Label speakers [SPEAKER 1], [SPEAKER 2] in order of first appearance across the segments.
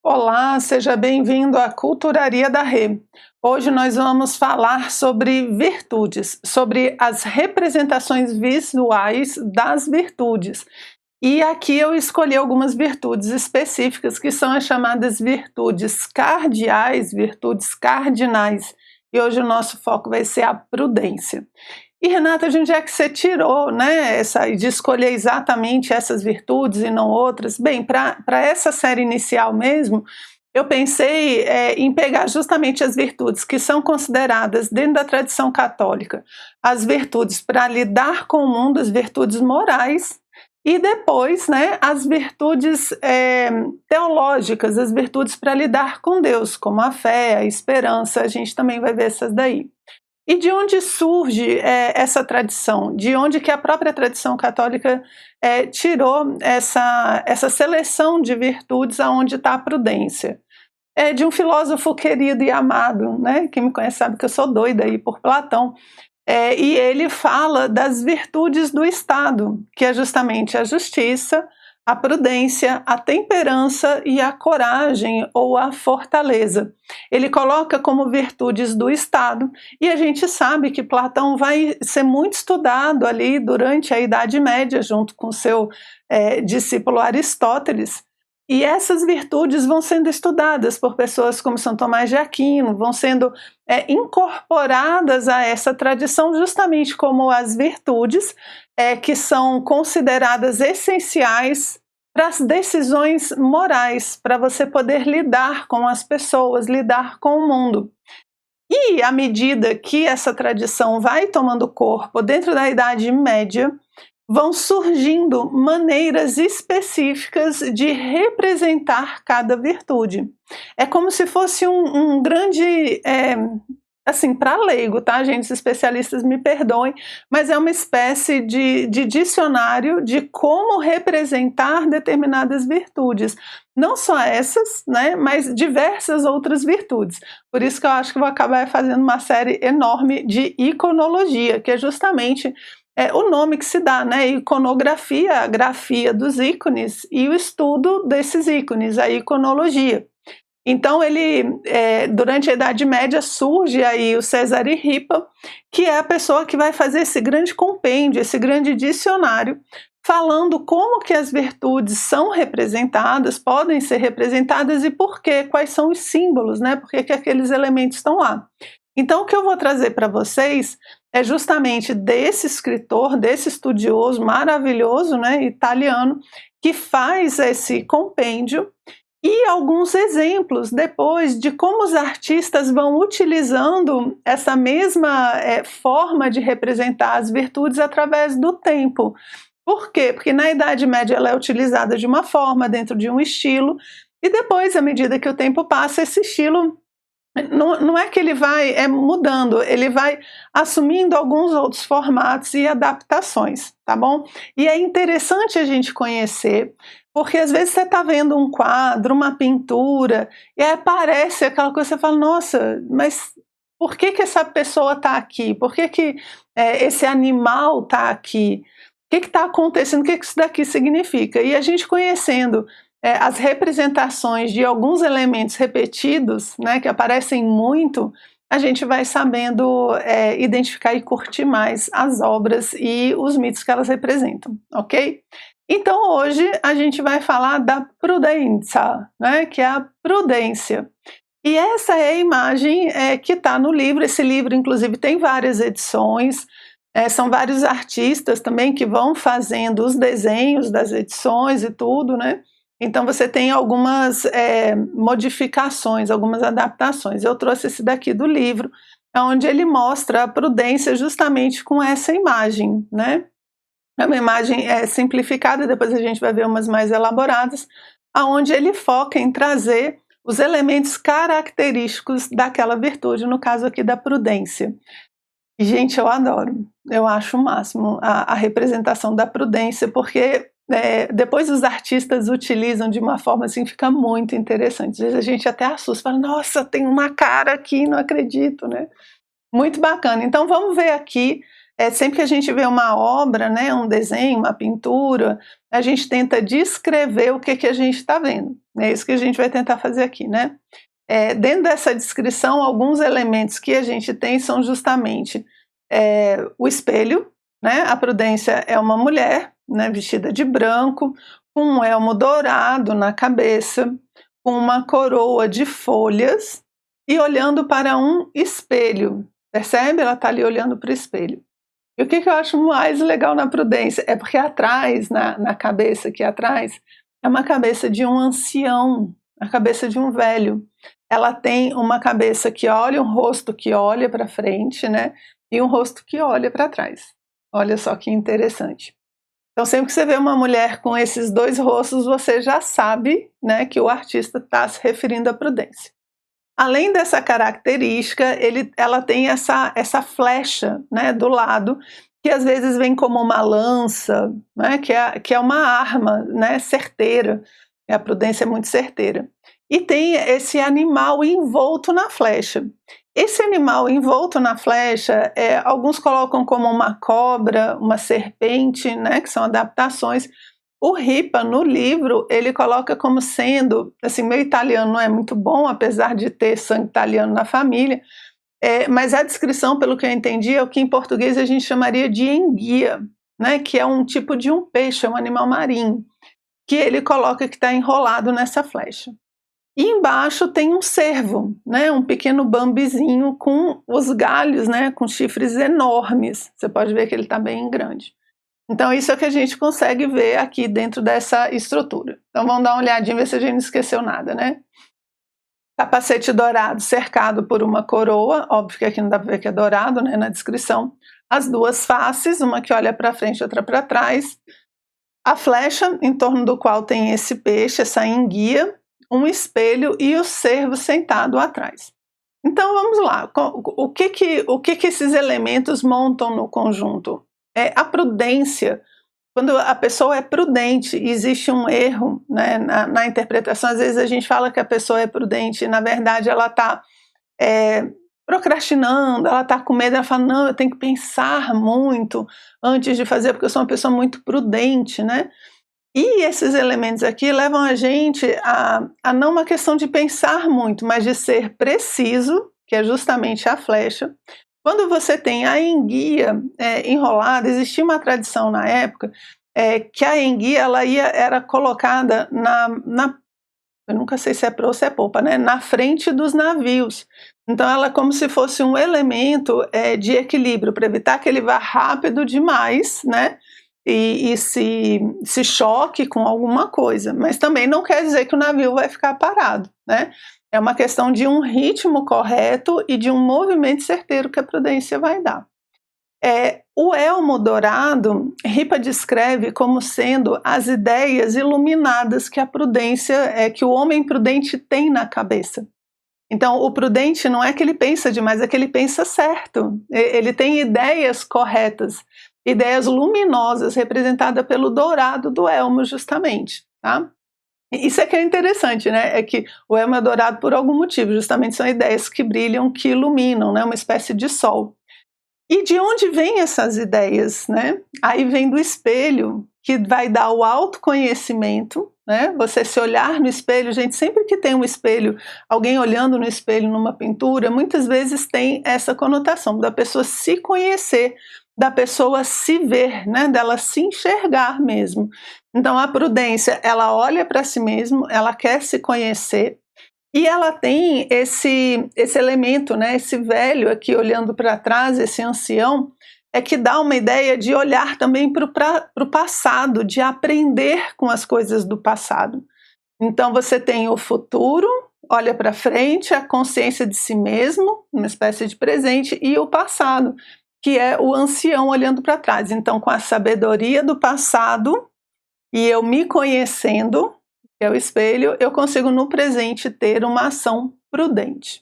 [SPEAKER 1] Olá, seja bem-vindo à Culturaria da Rê. Hoje nós vamos falar sobre virtudes, sobre as representações visuais das virtudes. E aqui eu escolhi algumas virtudes específicas, que são as chamadas virtudes cardeais, virtudes cardinais. E hoje o nosso foco vai ser a prudência. E Renata, de onde é que você tirou, né, de escolher exatamente essas virtudes e não outras? Bem, para essa série inicial mesmo, eu pensei em pegar justamente as virtudes que são consideradas dentro da tradição católica, as virtudes para lidar com o mundo, as virtudes morais, e depois, né, as virtudes teológicas, as virtudes para lidar com Deus, como a fé, a esperança, a gente também vai ver essas daí. E de onde surge essa tradição? De onde que a própria tradição católica tirou essa seleção de virtudes aonde está a prudência? É de um filósofo querido e amado, né? Quem me conhece sabe que eu sou doida aí por Platão. E ele fala das virtudes do Estado, que é justamente a justiça, a prudência, a temperança e a coragem ou a fortaleza. Ele coloca como virtudes do Estado, e a gente sabe que Platão vai ser muito estudado ali durante a Idade Média, junto com seu discípulo Aristóteles, e essas virtudes vão sendo estudadas por pessoas como São Tomás de Aquino, vão sendo incorporadas a essa tradição justamente como as virtudes que são consideradas essenciais para as decisões morais, para você poder lidar com as pessoas, lidar com o mundo. E à medida que essa tradição vai tomando corpo dentro da Idade Média, vão surgindo maneiras específicas de representar cada virtude. É como se fosse um grande, assim, para leigo, tá, gente? Os especialistas me perdoem, mas é uma espécie de dicionário de como representar determinadas virtudes. Não só essas, né, mas diversas outras virtudes. Por isso que eu acho que vou acabar fazendo uma série enorme de iconologia, que é justamente o nome que se dá, né? Iconografia, a grafia dos ícones e o estudo desses ícones, a iconologia. Então durante a Idade Média surge aí o Cesare Ripa, que é a pessoa que vai fazer esse grande compêndio, esse grande dicionário, falando como que as virtudes são representadas, podem ser representadas e por quê, quais são os símbolos, né? Por que aqueles elementos estão lá. Então o que eu vou trazer para vocês é justamente desse escritor, desse estudioso maravilhoso, né, italiano, que faz esse compêndio, e alguns exemplos depois de como os artistas vão utilizando essa mesma forma de representar as virtudes através do tempo. Por quê? Porque na Idade Média ela é utilizada de uma forma, dentro de um estilo, e depois, à medida que o tempo passa, esse estilo não é que ele vai mudando, ele vai assumindo alguns outros formatos e adaptações, tá bom? E é interessante a gente conhecer, porque às vezes você está vendo um quadro, uma pintura, e aí aparece aquela coisa, você fala, nossa, mas por que essa pessoa está aqui? Por que esse animal está aqui? O que está acontecendo? O que isso daqui significa? E a gente conhecendo as representações de alguns elementos repetidos, né, que aparecem muito, a gente vai sabendo identificar e curtir mais as obras e os mitos que elas representam, ok? Então hoje a gente vai falar da prudenza, né, que é a prudência. E essa é a imagem que está no livro. Esse livro, inclusive, tem várias edições, são vários artistas também que vão fazendo os desenhos das edições e tudo, né? Então você tem algumas modificações, algumas adaptações. Eu trouxe esse daqui do livro, onde ele mostra a prudência justamente com essa imagem, né? É uma imagem simplificada, depois a gente vai ver umas mais elaboradas, onde ele foca em trazer os elementos característicos daquela virtude, no caso aqui da prudência. E, gente, eu adoro, eu acho o máximo a representação da prudência, porque depois os artistas utilizam de uma forma assim, fica muito interessante. Às vezes a gente até assusta, fala, nossa, tem uma cara aqui, não acredito, né? Muito bacana. Então vamos ver aqui sempre que a gente vê uma obra, né, um desenho, uma pintura, a gente tenta descrever o que a gente está vendo. É isso que a gente vai tentar fazer aqui, né? Dentro dessa descrição, alguns elementos que a gente tem são justamente o espelho, né? A Prudência é uma mulher, né, vestida de branco, com um elmo dourado na cabeça, com uma coroa de folhas e olhando para um espelho. Percebe? Ela está ali olhando para o espelho. E o que eu acho mais legal na Prudência é porque atrás, na cabeça aqui atrás, é uma cabeça de um ancião, a cabeça de um velho. Ela tem uma cabeça que olha, um rosto que olha para frente, né? E um rosto que olha para trás. Olha só que interessante. Então, sempre que você vê uma mulher com esses dois rostos, você já sabe, né, que o artista está se referindo à Prudência. Além dessa característica, ela tem essa flecha, né, do lado, que às vezes vem como uma lança, né, que é uma arma, né, certeira. A Prudência é muito certeira. E tem esse animal envolto na flecha. Esse animal envolto na flecha, alguns colocam como uma cobra, uma serpente, né, que são adaptações. O Ripa, no livro, ele coloca como sendo, assim, meu italiano não é muito bom, apesar de ter sangue italiano na família, mas a descrição, pelo que eu entendi, é o que em português a gente chamaria de enguia, né, que é um tipo de um peixe, é um animal marinho, que ele coloca que está enrolado nessa flecha. E embaixo tem um cervo, né, um pequeno bambizinho com os galhos, né, com chifres enormes. Você pode ver que ele está bem grande. Então isso é o que a gente consegue ver aqui dentro dessa estrutura. Então vamos dar uma olhadinha, ver se a gente não esqueceu nada, né? Capacete dourado cercado por uma coroa, óbvio que aqui não dá para ver que é dourado, né, na descrição. As duas faces, uma que olha para frente e outra para trás. A flecha em torno do qual tem esse peixe, essa enguia, um espelho e o cervo sentado atrás. Então vamos lá, o que esses elementos montam no conjunto? A prudência. Quando a pessoa é prudente, existe um erro, né, na interpretação. Às vezes a gente fala que a pessoa é prudente e na verdade ela está procrastinando, ela está com medo, ela fala, não, eu tenho que pensar muito antes de fazer, porque eu sou uma pessoa muito prudente, né? E esses elementos aqui levam a gente a não uma questão de pensar muito, mas de ser preciso, que é justamente a flecha. Quando você tem a enguia enrolada, existia uma tradição na época que a enguia era colocada eu nunca sei se é proa ou se é popa, né, na frente dos navios. Então ela é como se fosse um elemento de equilíbrio, para evitar que ele vá rápido demais, né, e se choque com alguma coisa, mas também não quer dizer que o navio vai ficar parado, né? É uma questão de um ritmo correto e de um movimento certeiro que a Prudência vai dar. O elmo dourado, Ripa descreve como sendo as ideias iluminadas que a prudência, que o homem prudente tem na cabeça. Então, o prudente não é que ele pensa demais, é que ele pensa certo. Ele tem ideias corretas, ideias luminosas, representadas pelo dourado do elmo, justamente, tá? Isso é que é interessante, né? É que o elmo é dourado por algum motivo, justamente são ideias que brilham, que iluminam, né? Uma espécie de sol. E de onde vêm essas ideias, né? Aí vem do espelho, que vai dar o autoconhecimento, né? Você se olhar no espelho, gente, sempre que tem um espelho, alguém olhando no espelho numa pintura, muitas vezes tem essa conotação da pessoa se conhecer, da pessoa se ver, né? Dela se enxergar mesmo. Então a prudência, ela olha para si mesma, ela quer se conhecer, e ela tem esse elemento, né, esse velho aqui olhando para trás, esse ancião, que dá uma ideia de olhar também para o passado, de aprender com as coisas do passado. Então você tem o futuro, olha para frente, a consciência de si mesmo, uma espécie de presente, e o passado, que é o ancião olhando para trás. Então, com a sabedoria do passado e eu me conhecendo, que é o espelho, eu consigo no presente ter uma ação prudente.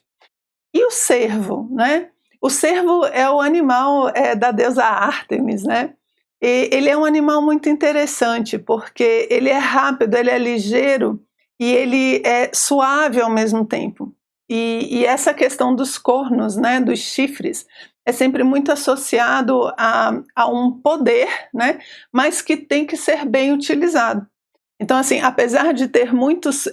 [SPEAKER 1] E o cervo, né? O cervo é o animal da deusa Ártemis, né? E ele é um animal muito interessante, porque ele é rápido, ele é ligeiro e ele é suave ao mesmo tempo. E essa questão dos cornos, né, dos chifres, é sempre muito associado a um poder, né, mas que tem que ser bem utilizado. Então, assim, apesar de ter muitos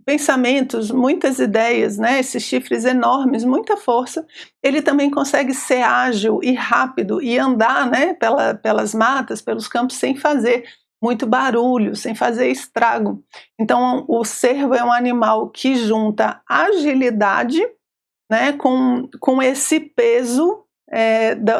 [SPEAKER 1] pensamentos, muitas ideias, né, esses chifres enormes, muita força, ele também consegue ser ágil e rápido e andar, né, pelas matas, pelos campos, sem fazer muito barulho, sem fazer estrago. Então, o cervo é um animal que junta agilidade, né, com esse peso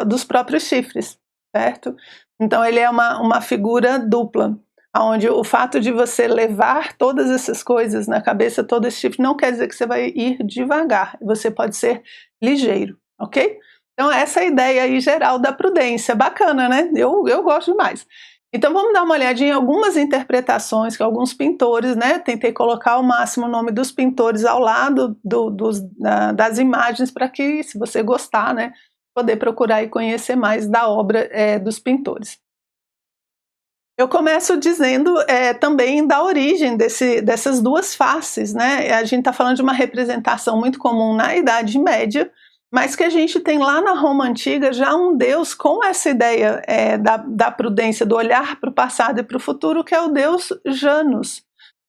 [SPEAKER 1] dos próprios chifres, certo? Então, ele é uma figura dupla, onde o fato de você levar todas essas coisas na cabeça, todo esse chifre, não quer dizer que você vai ir devagar, você pode ser ligeiro, ok? Então, essa é a ideia aí geral da prudência, bacana, né? Eu gosto demais. Então vamos dar uma olhadinha em algumas interpretações que alguns pintores, né, tentei colocar ao máximo o nome dos pintores ao lado das imagens para que, se você gostar, né, poder procurar e conhecer mais da obra dos pintores. Eu começo dizendo também da origem dessas duas faces, né? A gente está falando de uma representação muito comum na Idade Média, mas que a gente tem lá na Roma Antiga já um Deus com essa ideia da prudência, do olhar para o passado e para o futuro, que é o Deus Janus.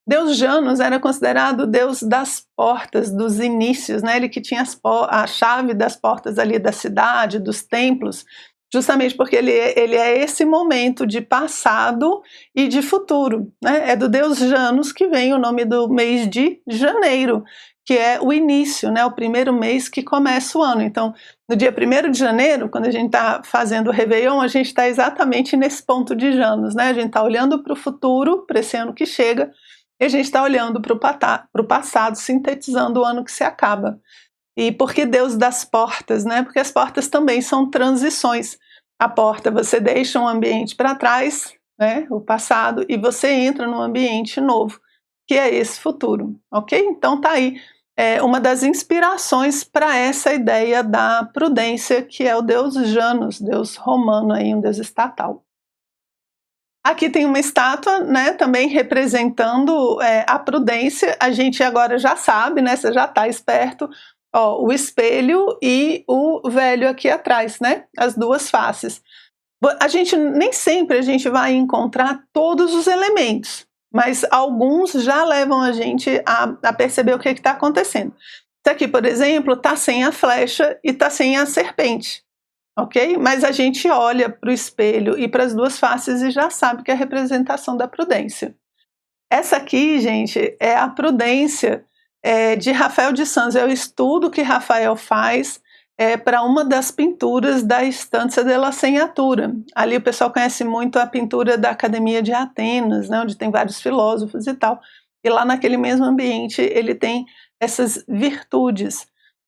[SPEAKER 1] Deus Janus era considerado o Deus das portas, dos inícios, né? Ele que tinha a chave das portas ali da cidade, dos templos, justamente porque ele é esse momento de passado e de futuro, né? É do Deus Janus que vem o nome do mês de janeiro, que é o início, né, o primeiro mês que começa o ano. Então, no dia 1º de janeiro, quando a gente está fazendo o Réveillon, a gente está exatamente nesse ponto de Janus, né? A gente está olhando para o futuro, para esse ano que chega, e a gente está olhando para o passado, sintetizando o ano que se acaba. E por que Deus das portas, né? Porque as portas também são transições. A porta, você deixa um ambiente para trás, né, o passado, e você entra num ambiente novo, que é esse futuro, ok? Então tá aí uma das inspirações para essa ideia da prudência, que é o Deus Janus, Deus romano, aí, um Deus estatal. Aqui tem uma estátua, né, também representando a prudência. A gente agora já sabe, né, você já está esperto, ó, o espelho e o velho aqui atrás, né, as duas faces. Nem sempre a gente vai encontrar todos os elementos, mas alguns já levam a gente a perceber o que está acontecendo. Isso aqui, por exemplo, está sem a flecha e está sem a serpente, ok? Mas a gente olha para o espelho e para as duas faces e já sabe que é a representação da prudência. Essa aqui, gente, é a prudência de Rafael de Santos, é o estudo que Rafael faz para uma das pinturas da Stanza della Segnatura. Ali o pessoal conhece muito a pintura da Academia de Atenas, né, onde tem vários filósofos e tal, e lá naquele mesmo ambiente ele tem essas virtudes,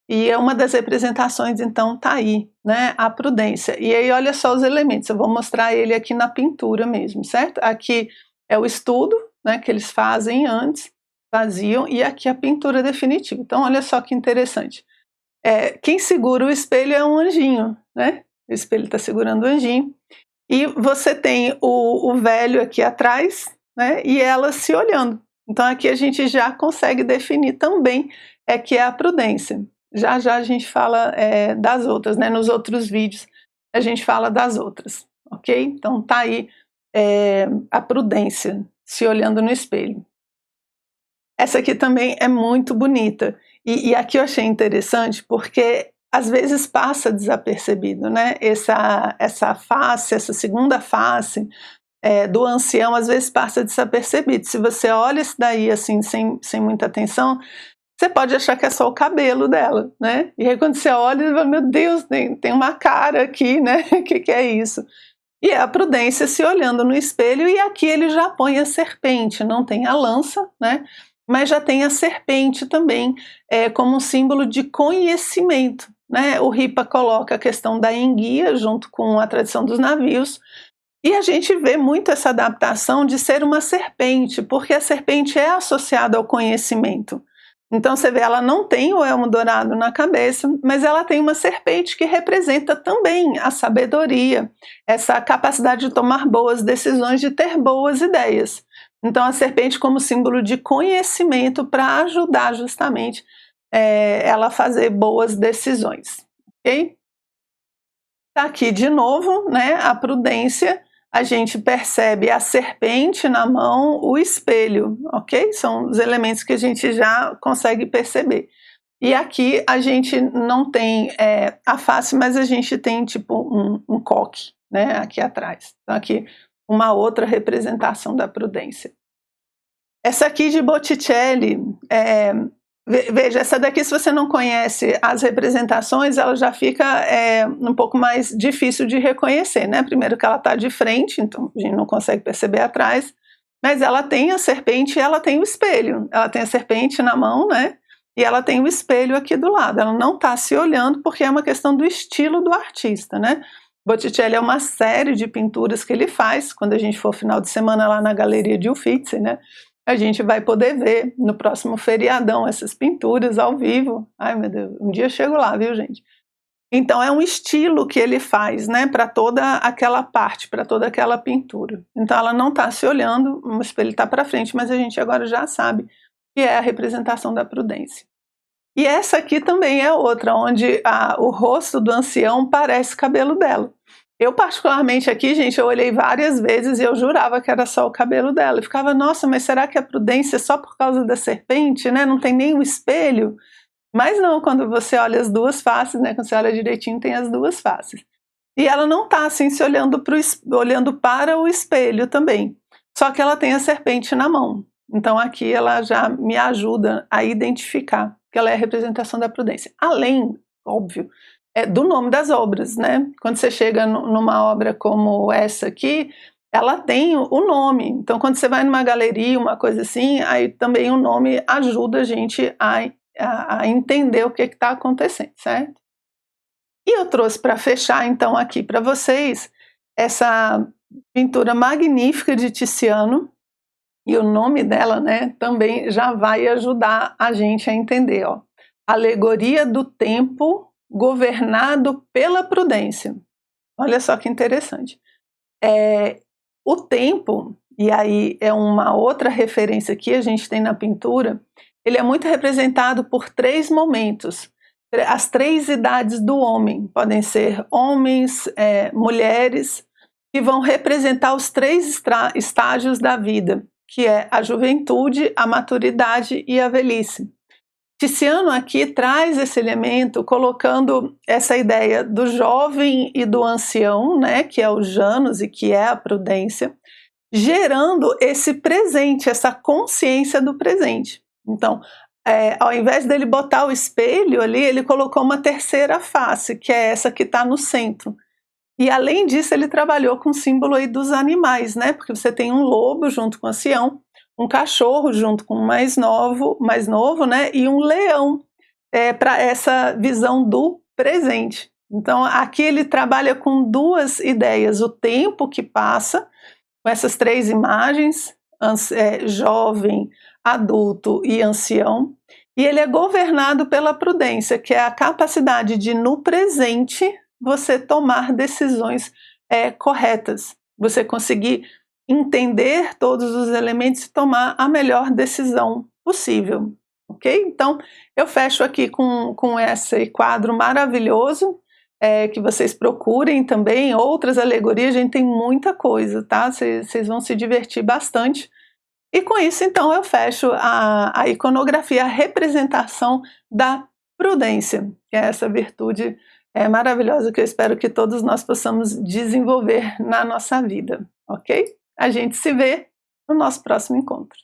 [SPEAKER 1] e é uma das representações, então tá aí, né, a prudência. E aí olha só os elementos, eu vou mostrar ele aqui na pintura mesmo, certo? Aqui é o estudo, né, que eles faziam, e aqui a pintura definitiva. Então olha só que interessante. Quem segura o espelho é um anjinho, né? O espelho está segurando o anjinho. E você tem o velho aqui atrás, né? E ela se olhando. Então aqui a gente já consegue definir também que é a prudência. Já já a gente fala das outras, né? Nos outros vídeos a gente fala das outras, ok? Então tá aí a prudência se olhando no espelho. Essa aqui também é muito bonita. E aqui eu achei interessante porque às vezes passa desapercebido, né? Essa face, essa segunda face do ancião, às vezes passa desapercebido. Se você olha isso daí assim, sem muita atenção, você pode achar que é só o cabelo dela, né? E aí quando você olha, você fala, meu Deus, tem uma cara aqui, né? O que é isso? E é a prudência se olhando no espelho, e aqui ele já põe a serpente, não tem a lança, né? Mas já tem a serpente também, como um símbolo de conhecimento, né? O Ripa coloca a questão da enguia junto com a tradição dos navios, e a gente vê muito essa adaptação de ser uma serpente, porque a serpente é associada ao conhecimento. Então você vê, ela não tem o elmo dourado na cabeça, mas ela tem uma serpente que representa também a sabedoria, essa capacidade de tomar boas decisões, de ter boas ideias. Então a serpente como símbolo de conhecimento para ajudar justamente ela a fazer boas decisões, ok? Tá aqui de novo, né, a prudência, a gente percebe a serpente na mão, o espelho, ok? São os elementos que a gente já consegue perceber. E aqui a gente não tem a face, mas a gente tem tipo um coque, né, aqui atrás. Então aqui uma outra representação da prudência. Essa aqui de Botticelli, veja, essa daqui, se você não conhece as representações, ela já fica um pouco mais difícil de reconhecer, né? Primeiro que ela está de frente, então a gente não consegue perceber atrás, mas ela tem a serpente e ela tem o espelho. Ela tem a serpente na mão, né? E ela tem o espelho aqui do lado. Ela não está se olhando porque é uma questão do estilo do artista, né? Botticelli é uma série de pinturas que ele faz. Quando a gente for final de semana lá na Galeria de Uffizi, né? A gente vai poder ver no próximo feriadão essas pinturas ao vivo. Ai, meu Deus, um dia eu chego lá, viu, gente? Então é um estilo que ele faz, né, para toda aquela parte, para toda aquela pintura. Então ela não está se olhando, o espelho está para frente, mas a gente agora já sabe que é a representação da prudência. E essa aqui também é outra, onde o rosto do ancião parece cabelo dela. Eu particularmente aqui, gente, eu olhei várias vezes e eu jurava que era só o cabelo dela. Eu ficava, nossa, mas será que a prudência é só por causa da serpente, né? Não tem nem o espelho? Mas não, quando você olha as duas faces, né? Quando você olha direitinho, tem as duas faces. E ela não está assim se olhando para o espelho também. Só que ela tem a serpente na mão. Então aqui ela já me ajuda a identificar que ela é a representação da prudência. Além, óbvio, do nome das obras, né? Quando você chega numa obra como essa aqui, ela tem o nome. Então, quando você vai numa galeria, uma coisa assim, aí também o nome ajuda a gente a entender o que está acontecendo, certo? E eu trouxe para fechar, então, aqui para vocês, essa pintura magnífica de Tiziano, e o nome dela, né, também já vai ajudar a gente a entender, ó. Alegoria do tempo governado pela prudência. Olha só que interessante. O tempo, e aí é uma outra referência que a gente tem na pintura, ele é muito representado por 3 momentos. As 3 idades do homem, podem ser homens, mulheres, que vão representar os 3 estágios da vida, que é a juventude, a maturidade e a velhice. Tiziano aqui traz esse elemento colocando essa ideia do jovem e do ancião, né, que é o Janus e que é a prudência, gerando esse presente, essa consciência do presente. Então, ao invés dele botar o espelho ali, ele colocou uma terceira face, que é essa que está no centro. E além disso, ele trabalhou com o símbolo aí dos animais, né, porque você tem um lobo junto com o ancião, um cachorro junto com o mais novo, né, e um leão, para essa visão do presente. Então aqui ele trabalha com 2 ideias, o tempo que passa, com essas 3 imagens, jovem, adulto e ancião, e ele é governado pela prudência, que é a capacidade de, no presente, você tomar decisões corretas, você conseguir entender todos os elementos e tomar a melhor decisão possível, ok? Então, eu fecho aqui com esse quadro maravilhoso, que vocês procurem também, outras alegorias, a gente tem muita coisa, tá? Vocês vão se divertir bastante. E com isso, então, eu fecho a iconografia, a representação da prudência, que é essa virtude maravilhosa que eu espero que todos nós possamos desenvolver na nossa vida, ok? A gente se vê no nosso próximo encontro.